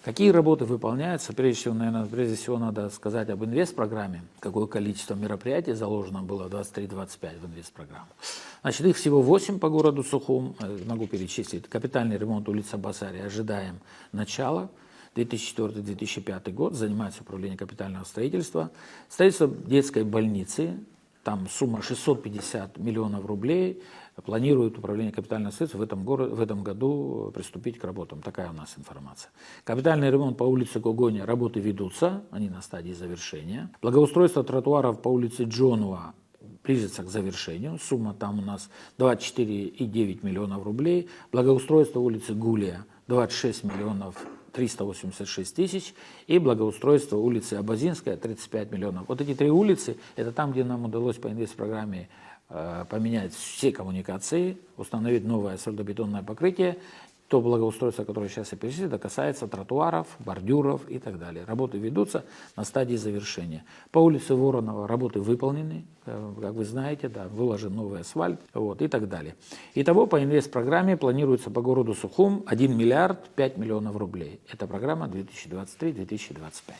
Какие работы выполняются? Прежде всего надо сказать об инвестпрограмме, какое количество мероприятий заложено было в 23-25 в инвестпрограмму. Значит, их всего 8 по городу Сухум, могу перечислить. Капитальный ремонт улицы Басария ожидаем начала. 2004-2005 год, занимается управление капитального строительства. Строительство детской больницы, там сумма 650 миллионов рублей, планирует управление капитального строительства в этом году приступить к работам. Такая у нас информация. Капитальный ремонт по улице Когоня, работы ведутся, они на стадии завершения. Благоустройство тротуаров по улице Джонуа близится к завершению. Сумма там у нас 24,9 миллионов рублей. Благоустройство улицы Гулия 26 миллионов 386 тысяч, и благоустройство улицы Абазинская 35 миллионов. Вот эти три улицы, это там, где нам удалось по инвестпрограмме поменять все коммуникации, установить новое асфальтобетонное покрытие. То благоустройство, которое сейчас я перечислил, это касается тротуаров, бордюров и так далее. Работы ведутся на стадии завершения. По улице Воронова работы выполнены, как вы знаете, да, выложен новый асфальт, вот, и так далее. Итого по инвестпрограмме планируется по городу Сухум 1 миллиард 5 миллионов рублей. Это программа 2023-2025.